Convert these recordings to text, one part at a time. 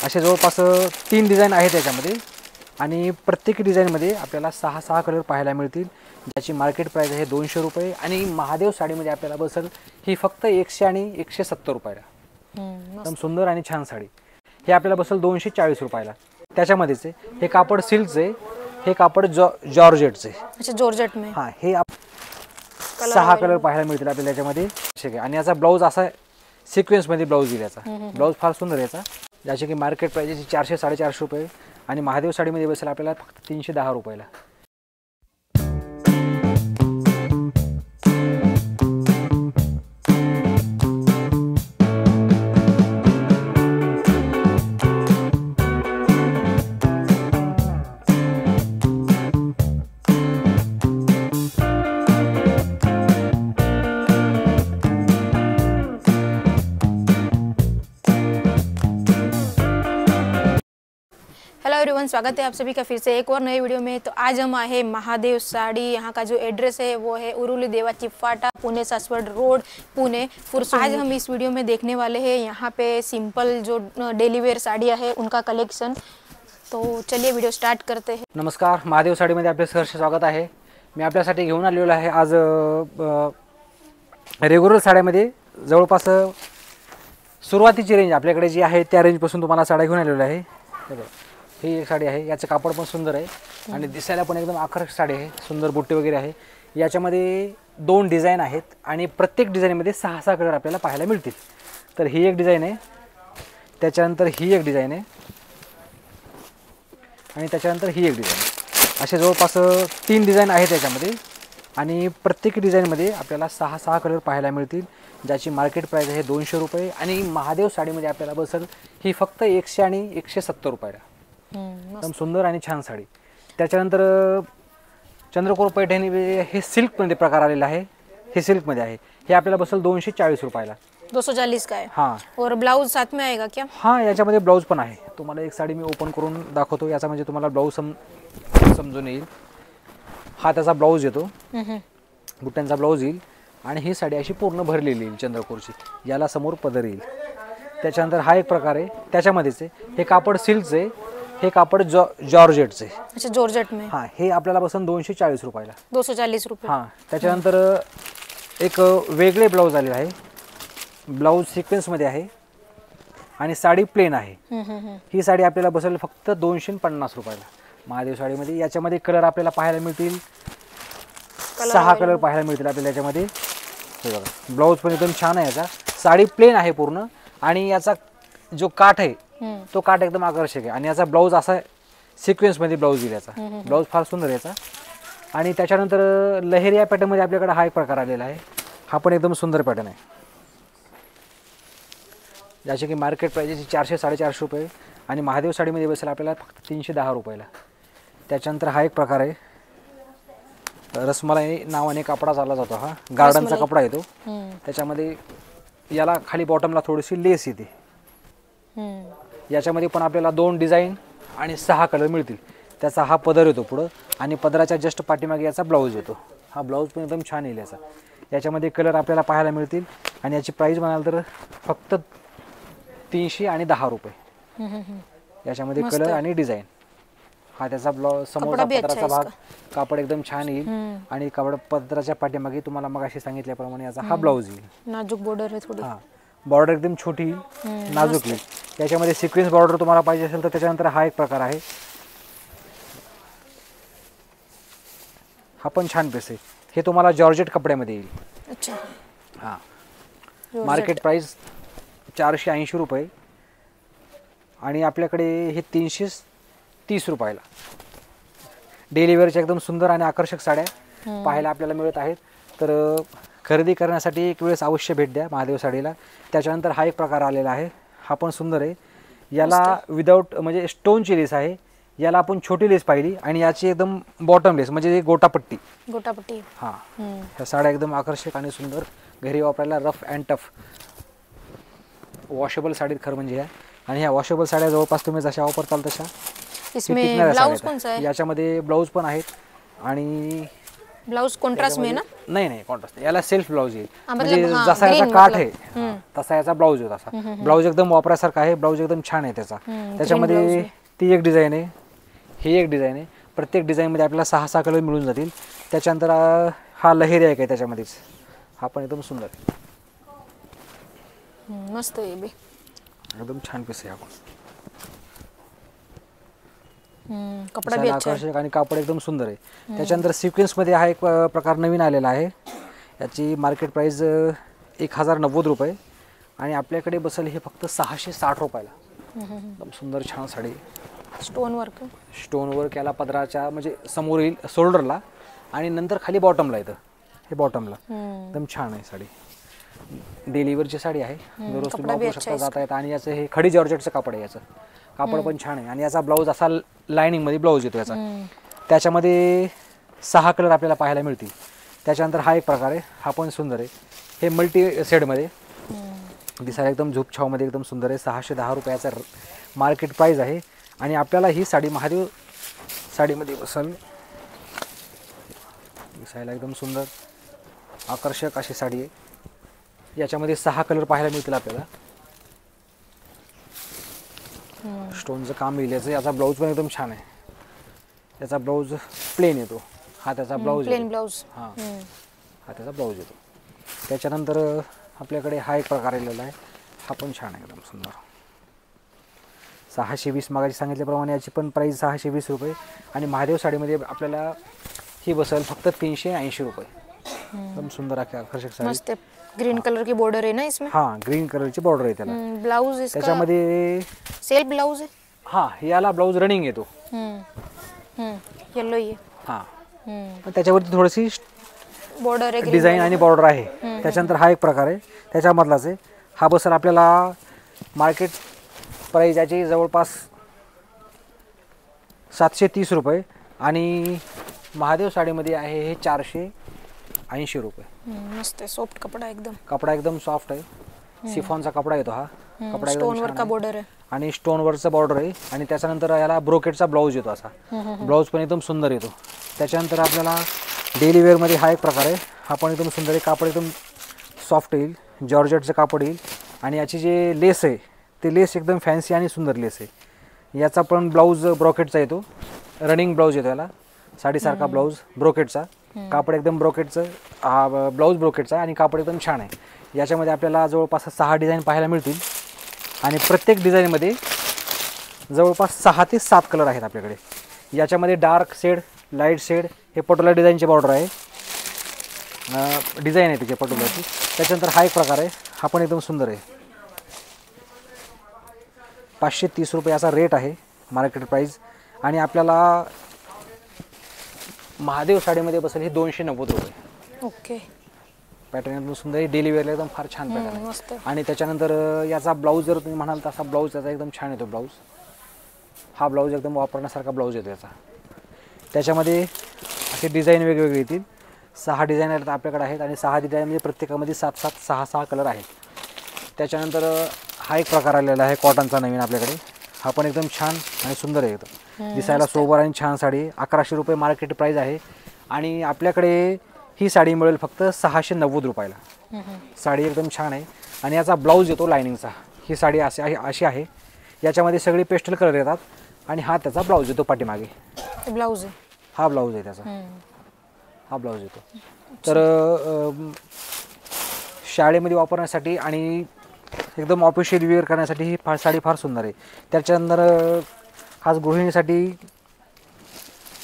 असे जवळपास 3 डिझाईन आहेत त्याच्यामध्ये आणि प्रत्येक डिझाईनमध्ये आपल्याला 6 कलर पाहायला मिळतील, ज्याची मार्केट प्राइस आहे 200 रुपये आणि महादेव साडीमध्ये आपल्याला बसेल ही फक्त 100 आणि 170 रुपयाला. एकदम सुंदर आणि छान साडी. हे आपल्याला बसेल 240 रुपयाला. त्याच्यामध्येच आहे हे कापड सिल्कचे, हे कापड जॉर्जेटचे. अच्छा, जॉर्जेट में. हां, हे 6 कलर पाहायला मिळतील आपल्याला याच्यामध्ये. आणि याचा ब्लाऊज असा सिक्वेन्समध्ये ब्लाऊज येईल. याचा ब्लाऊज फार सुंदर याचा, ज्याची की मार्केट प्राइस 400-450 रुपये आणि महादेव साडीमध्ये बसेल आपल्याला फक्त 310 रुपयाला. हेलो एवरीवन, स्वागत है आप सभी का फिर से एक और नए वीडियो में। तो आज हम आए महादेव साड़ी। यहाँ का जो एड्रेस है वो है उरुली देवाची फाटा, पुणे सासवड रोड, पुणे फुरसुंगी। आज हम इस वीडियो में देखने वाले हैं यहाँ पे सिंपल जो डेली वेयर साड़ियाँ है उनका कलेक्शन। तो चलिए वीडियो स्टार्ट करते हैं। नमस्कार, महादेव साडीमध्ये आपले सहर्ष स्वागत आहे. मी आपल्यासाठी घेऊन आलेलो आहे आज रेग्युलर साड्यामध्ये जवळपास सुरुवातीची रेंज आपल्याकडे जी आहे त्या रेंजपासून तुम्हाला साड्या घेऊन आलेलो आहे. ही एक साडी आहे, याचं कापड पण सुंदर आहे आणि दिसायला पण एकदम आकर्षक साडी आहे. सुंदर बुट्टे वगैरे आहे. याच्यामध्ये 2 डिझाईन आहेत आणि प्रत्येक डिझाईनमध्ये 6 कलर आपल्याला पाहायला मिळतील. तर ही एक डिझाईन आहे, त्याच्यानंतर ही एक डिझाईन आहे आणि त्याच्यानंतर ही एक डिझाईन आहे. असे जवळपास 3 डिझाईन आहेत त्याच्यामध्ये आणि प्रत्येक डिझाईनमध्ये आपल्याला 6 कलर पाहायला मिळतील, ज्याची मार्केट प्राइस आहे 200 रुपये आणि महादेव साडीमध्ये आपल्याला बसेल ही फक्त 100 आणि 170 रुपयाला. एकदम सुंदर आणि छान साडी. त्याच्यानंतर चंद्रकोर पैठणी हे सिल्कमध्ये प्रकार आलेला आहे. हे सिल्कमध्ये आहे. हे आपल्याला बसेल 240 रुपयाला. 240 का है. हां, और ब्लाउज साथ में आएगा क्या? हां, याच्यामध्ये ब्लाऊज पण आहे. तुम्हाला एक साडी मी ओपन करून दाखवतो, याचा म्हणजे तुम्हाला ब्लाऊज समजून येईल. हा त्याचा ब्लाऊज येतो, बुट्ट्यांचा ब्लाऊज येईल आणि ही साडी अशी पूर्ण भरलेली येईल चंद्रकोरची. याला समोर पदर येईल. त्याच्यानंतर हा एक प्रकार आहे, त्याच्यामध्येच आहे हे कापड सिल्कचे, हे कापड जॉर्जेटचे. अच्छा, जॉर्जेट में. हां, हे आपल्याला बसेल 240 रुपयाला. 240 रुपये. हां, त्याच्यानंतर एक वेगळे ब्लाऊज आलेले आहे. ब्लाऊज सिक्वेन्समध्ये आहे आणि साडी प्लेन आहे. ही साडी आपल्याला बसेल फक्त 250 रुपयाला महादेव साडीमध्ये. याच्यामध्ये कलर आपल्याला पाहायला मिळतील, 6 कलर पाहायला मिळतील आपल्याला याच्यामध्ये. हे बघा, ब्लाऊज पण एकदम छान आहे. याचा साडी प्लेन आहे पूर्ण आणि याचा जो काठ आहे तो काठ एकदम आकर्षक आहे आणि याचा ब्लाऊज असा सिक्वेन्समध्ये ब्लाऊज येईल. याचा ब्लाऊज फार सुंदर आहे याचा. आणि त्याच्यानंतर लहेरिया पॅटर्नमध्ये आपल्याकडे हा एक प्रकार आलेला आहे. हा पण एकदम सुंदर पॅटर्न आहे, ज्याची की मार्केट प्राइस 400-450 रुपये आणि महादेव साडीमध्ये बसेल आपल्याला फक्त 310 रुपयाला. त्याच्यानंतर हा एक प्रकार आहे, रसमलाई नावाने कपडा चालला जातो. हा गार्डनचा कपडा येतो. त्याच्यामध्ये याला खाली बॉटमला थोडीशी लेस येते. याच्यामध्ये पण आपल्याला 2 डिझाईन आणि 6 कलर मिळतील. त्याचा हा पदर येतो पुढं आणि पदराच्या जस्ट पाठीमागे याचा ब्लाऊज येतो. हा ब्लाऊज पण एकदम छान येईल याचा. याच्यामध्ये कलर आपल्याला पाहायला मिळतील आणि याची प्राईस म्हणाल तर फक्त 300 आणि 10 रुपये. याच्यामध्ये कलर आणि डिझाईन. हा त्याचा ब्लाऊज समोरचा पदराचा भाग, कापड एकदम छान येईल आणि कापड पदराच्या पाठीमागे तुम्हाला मग अशी सांगितल्याप्रमाणे याचा हा ब्लाऊज येईल. नाजूक बॉर्डर आहे थोडी. हां, बॉर्डर एकदम छोटी नाजूक येईल. याच्यामध्ये सिक्वेन्स बॉर्डर तुम्हाला पाहिजे असेल तर त्याच्यानंतर हा एक प्रकार आहे. हा पण छान पीस आहे. हे तुम्हाला जॉर्जेट कपड्यामध्ये येईल. अच्छा. हां, मार्केट प्राइस 480 रुपये आणि आपल्याकडे हे 330 रुपयाला. डेली वेअरच्या एकदम सुंदर आणि आकर्षक साड्या पाहायला आपल्याला मिळत आहेत. तर खरेदी करण्यासाठी एक वेळेस अवश्य भेट द्या महादेव साडीला. त्याच्यानंतर हा एक प्रकार आलेला आहे. हा पण सुंदर आहे. याला विदाऊट म्हणजे स्टोनची लेस आहे. याला आपण छोटी लेस पाहिली आणि याची एकदम बॉटम लेस म्हणजे गोटापट्टी. हां, ह्या साड्या एकदम आकर्षक आणि सुंदर, घरी वापरायला rough and tough washable sari खरं म्हणजे ह्या. आणि ह्या वॉशेबल साड्या जवळपास तुम्ही जशा वापरताल तशा. इसमें ब्लाउज कौन सा है? याच्यामध्ये ब्लाऊज पण आहेत आणि ब्लाउज कॉन्ट्रास्ट में ना. नाही नाही कॉन्ट्रास्ट याला सेल्फ ब्लाऊज येईल मतलब म्हणजे हाँ, जसा याचा green काठ मतलब. आहे तसा याचा ब्लाऊज आहे तसा ब्लाऊज एकदम वापरासारखा आहे ब्लाऊज एकदम छान आहे त्याचा त्याच्यामध्ये ती एक डिझाईन आहे ही एक डिझाईन आहे प्रत्येक डिझाईनमध्ये आपल्याला 6-6 कलर मिळून जातील त्याच्यानंतर हा लहेरी आहे काय त्याच्यामध्येच हा पण एकदम सुंदर आहे मस्त आहे बे एकदम छान पीस आहे हा पण. कपड़ा भी दिसायला अच्छा है. आकर्षक आणि कापड एकदम सुंदर आहे त्याच्यानंतर सिक्वेन्समध्ये हा एक प्रकार नवीन आलेला आहे याची मार्केट प्राइस 1090 रुपये आणि आपल्याकडे बसेल हे फक्त 660 रुपयाला एकदम सुंदर छान sari stone work. Stone work याला पदराच्या म्हणजे समोर येईल शोल्डरला आणि नंतर खाली बॉटमला येतं हे बॉटमला एकदम छान आहे साडी डेलीवरची साडी आहे दररोज तुम्ही वापरू शकता जाता येतं आणि याचं हे खडी जॉर्जेटचं कापड आहे याचं कापड पण छान आहे आणि याचा ब्लाऊज असा लाइनिंगमध्ये ब्लाऊज येतो याचा त्याच्यामध्ये 6 कलर आपल्याला पाहायला मिळतील त्याच्यानंतर हा एक प्रकार आहे हा पण सुंदर आहे हे मल्टी सेडमध्ये दिसायला एकदम झोपछावमध्ये एकदम सुंदर आहे 610 रुपयाचा मार्केट प्राईस आहे आणि आपल्याला ही साडी महादेव साडीमध्ये बसेल दिसायला एकदम सुंदर आकर्षक अशी साडी आहे याच्यामध्ये 6 कलर पाहायला मिळतील आपल्याला स्टोनचं काम येईल याचा ब्लाऊज पण एकदम छान आहे याचा ब्लाऊज प्लेन येतो हा त्याचा ब्लाऊज प्लेन ब्लाऊज. हां हा त्याचा ब्लाऊज येतो त्याच्यानंतर आपल्याकडे हा एक प्रकार आलेला आहे हा पण छान आहे एकदम सुंदर 620 मागाशी सांगितल्याप्रमाणे याची पण प्राईस 620 रुपये आणि महादेव साडीमध्ये आपल्याला ही बसेल फक्त 380 रुपये एकदम सुंदर आकर्षक साडी मस्त ग्रीन कलर की बॉर्डर है ना इसमें. हां ग्रीन कलरची बॉर्डर आहे त्याला ब्लाउज इसका त्याच्यामध्ये सेल्फ ब्लाउज है. हां याला ब्लाऊज रनिंग येतो येलो ये. हां पण त्याच्यावरती थोडीशी बॉर्डर आहे डिझाईन आणि बॉर्डर आहे त्याच्यानंतर हा एक प्रकार आहे त्याच्यामधलाच आहे हा बसेल आपल्याला मार्केट प्राईस याची जवळपास 730 रुपये आणि महादेव साडीमध्ये आहे हे 480 रुपये. मस्त आहे सॉफ्ट कपडा एकदम. कपडा एकदम सॉफ्ट आहे सिफॉनचा कपडा येतो हा कपडा स्टोन एकदम वर्क का बॉर्डर है. आणि स्टोन वर्कचा बॉर्डर आहे आणि त्याच्यानंतर याला ब्रोकेटचा ब्लाऊज येतो असा ब्लाऊज पण एकदम सुंदर येतो त्याच्यानंतर आपल्याला डेली वेअरमध्ये हा एक प्रकार आहे हा पण एकदम सुंदर आहे कापड एकदम सॉफ्ट येईल जॉर्जेटचं कापड येईल आणि याची जे लेस आहे ते लेस एकदम फॅन्सी आणि सुंदर लेस आहे याचा पण ब्लाऊज ब्रोकेटचा येतो रनिंग ब्लाऊज येतो याला साडीसारखा ब्लाऊज ब्रोकेटचा कापड एकदम ब्रोकेटचं हा ब्लाऊज ब्रोकेटचा आणि कापड एकदम छान आहे याच्यामध्ये आपल्याला जवळपास 6 डिझाईन पाहायला मिळतील आणि प्रत्येक डिझाईनमध्ये जवळपास 6 ते 7 कलर आहेत आपल्याकडे याच्यामध्ये डार्क शेड लाईट शेड हे पटोला डिझाईनचे बॉर्डर आहे डिझाईन आहे त्याची पटोलाची त्याच्यानंतर हा एक प्रकार आहे हा पण एकदम सुंदर आहे 530 रुपये असा रेट आहे मार्केट प्राईस आणि आपल्याला महादेव साडीमध्ये बसेल हे 290 रुपये. ओके. पॅटर्न एकदम सुंदर आहे डेली वेअरला एकदम फार छान पॅटर्न आहे मस्त. आणि त्याच्यानंतर याचा ब्लाऊज जर तुम्ही म्हणाल तसा ब्लाऊज त्याचा एकदम छान येतो ब्लाऊज हा ब्लाऊज एकदम वापरण्यासारखा ब्लाऊज येतो याचा त्याच्यामध्ये असे डिझाईन वेगवेगळे येतील 6 डिझाईन आपल्याकडे आहेत आणि 6 डिझाईनमध्ये प्रत्येकामध्ये 7-7 6-6 कलर आहेत त्याच्यानंतर हा एक प्रकार आलेला आहे कॉटनचा नवीन आपल्याकडे हा पण एकदम छान आणि सुंदर आहे एकदम दिसायला सोबर आणि छान साडी 1100 रुपये मार्केट प्राईस आहे आणि आपल्याकडे ही साडी मिळेल फक्त 690 रुपयाला साडी एकदम छान आहे आणि याचा ब्लाऊज येतो लायनिंगचा ही साडी अशी आहे याच्यामध्ये सगळे पेस्टल कलर येतात आणि हा त्याचा ब्लाऊज येतो पाठीमागे ब्लाऊज आहे हा ब्लाऊज आहे त्याचा हा ब्लाऊज येतो तर शाळेमध्ये वापरण्यासाठी आणि एकदम ऑफिशियल वेअर करण्यासाठी ही साडी फार सुंदर आहे त्याच्यानंतर खास गृहिणीसाठी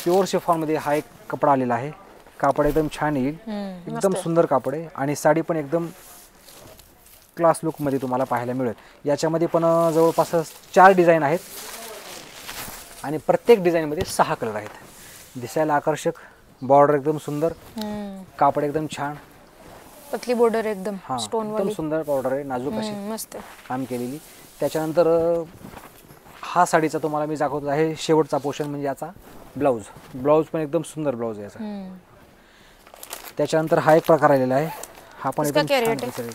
प्युअर शिफॉनमध्ये हा एक कपडा आलेला आहे कापड एकदम छान येईल एकदम सुंदर कापड आहे आणि साडी पण एकदम क्लास लुकमध्ये तुम्हाला पाहायला मिळेल याच्यामध्ये पण जवळपास 4 डिझाईन आहेत आणि प्रत्येक डिझाईनमध्ये 6 कलर आहेत दिसायला आकर्षक बॉर्डर एकदम सुंदर कापड एकदम छान पतली बॉर्डर एकदम स्टोन एकदम सुंदर बॉर्डर आहे नाजूक अशी मस्त काम केलेली त्याच्यानंतर हा साडीचा तुम्हाला मी दाखवतो आहे शेवटचा पोर्शन म्हणजे याचा ब्लाऊज पण एकदम सुंदर ब्लाऊज आहे याचा त्याच्यानंतर हा एक प्रकार आलेला आहे हा पण एकदम छान दिसेल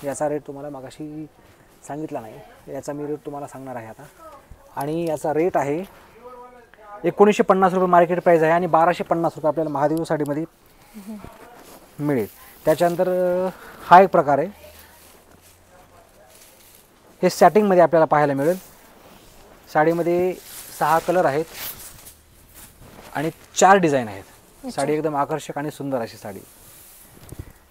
याचा रेट तुम्हाला मगाशी सांगितला नाही याचा मी रेट तुम्हाला सांगणार आहे आता आणि याचा रेट आहे 1950 रुपये मार्केट प्राइस आहे आणि 1250 रुपये आपल्याला महादेव साडीमध्ये मिळेल. त्याच्यानंतर हा एक प्रकार आहे, हे सॅटिंगमध्ये आपल्याला पाहायला मिळेल. साडीमध्ये 6 कलर आहेत आणि 4 डिझाईन आहेत. साडी एकदम आकर्षक आणि सुंदर अशी साडी,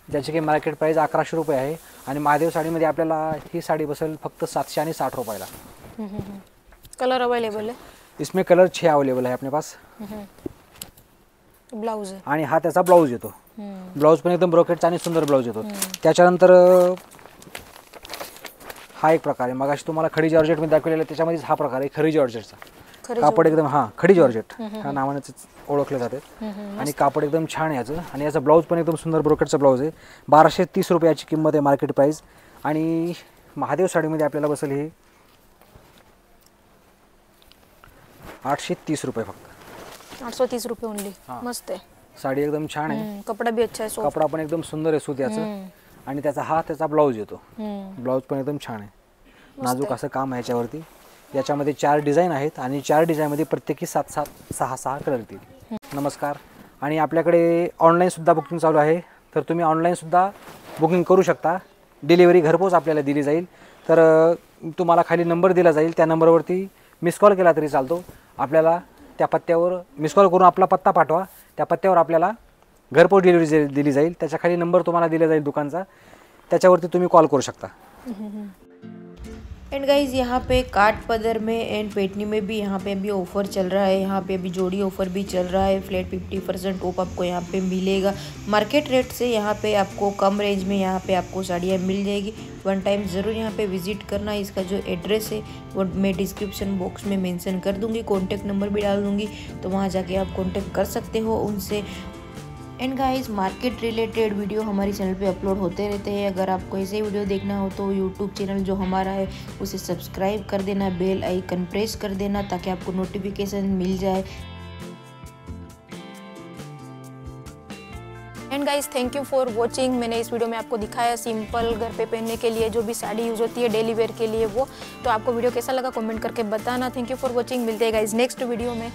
ज्याची की मार्केट प्राइस 1100 रुपये आहे. आणि महादेव साडीमध्ये आपल्याला ही साड़ी बसेल फक्त 760 रुपयाला. कलर अवेलेबल है इसमें, कलर 6 अवेलेबल है अपने पास. ब्लाउज आहे आणि हा त्याचा ब्लाउज येतो. ब्लाउज पण एकदम ब्रोकेटचा आणि सुंदर ब्लाउज येतो. त्याच्यानंतर हा एक प्रकार आहे, मगाशी तुम्हाला खडी जॉर्जेट मध्ये दाखवलेला त्याच्यामध्ये हा प्रकार आहे खडी जॉर्जेटचा. कापड एकदम खडी जॉर्जेट ह्या नावानेच ओळखले जाते. आणि कापड एकदम छान आहे याचं. आणि याचा ब्लाउज पण एकदम सुंदर ब्रोकेटचा ब्लाउज आहे. 1230 रुपयाची किंमत आहे मार्केट प्राइस. आणि महादेव साडीमध्ये आपल्याला बसेल हे 830 रुपये फक्त. 830 रुपये ओनली. मस्त आहे साडी, एकदम छान आहे. कपडा भी अच्छा आहे, कपडा पण एकदम सुंदर आहे सूत्याचं. आणि त्याचा ब्लाउज येतो. ब्लाउज पण एकदम छान आहे, नाजूक असं काम आहे याच्यावरती. याच्यामध्ये 4 डिझाईन आहेत आणि 4 डिझाईनमध्ये प्रत्येकी 7-6 कलर येतील. नमस्कार. आणि आपल्याकडे ऑनलाईनसुद्धा बुकिंग चालू आहे, तर तुम्ही ऑनलाईनसुद्धा बुकिंग करू शकता. डिलिव्हरी घरपोच आपल्याला दिली जाईल. तर तुम्हाला खाली नंबर दिला जाईल, त्या नंबरवरती मिस कॉल केला तरी चालतो. आपल्याला त्या पत्त्यावर मिस कॉल करून आपला पत्ता पाठवा, त्या पत्त्यावर आपल्याला घरपोच डिलिव्हरी दिली जाईल. त्याच्या खाली नंबर तुम्हाला दिला जाईल दुकानचा, त्याच्यावरती तुम्ही कॉल करू शकता. एंड गाइज यहाँ पे काट पदर में एंड पेटनी में भी यहाँ पे अभी ऑफ़र चल रहा है. यहाँ पे अभी जोड़ी ऑफ़र भी चल रहा है. फ्लैट 50% ऑफ आपको यहाँ पे मिलेगा. मार्केट रेट से यहाँ पे आपको कम रेंज में यहाँ पे आपको साड़ियाँ मिल जाएगी. वन टाइम ज़रूर यहाँ पे विज़िट करना. इसका जो एड्रेस है वो मैं डिस्क्रिप्शन बॉक्स में मेंशन कर दूँगी, कॉन्टैक्ट नंबर भी डाल दूँगी, तो वहाँ जाके आप कॉन्टैक्ट कर सकते हो उनसे. End guys, market related video हमारे चैनल पे अपलोड होते रहते हैं. अगर आपको ऐसे वीडियो देखना हो तो यूट्यूब चैनल जो हमारा है उसे सब्सक्राइब कर देना, बेल आइकन प्रेस कर देना ताकि आपको नोटिफिकेशन मिल जाए. End guys, thank you for watching. Maine is video में आपको दिखाया सिंपल घर पे पहनने के लिए जो भी साड़ी यूज़ होती है डेली वेयर के लिए वो. तो आपको वीडियो कैसा लगा कमेंट करके बताना. Thank you for watching. मिलते हैं गाइस नेक्स्ट वीडियो में.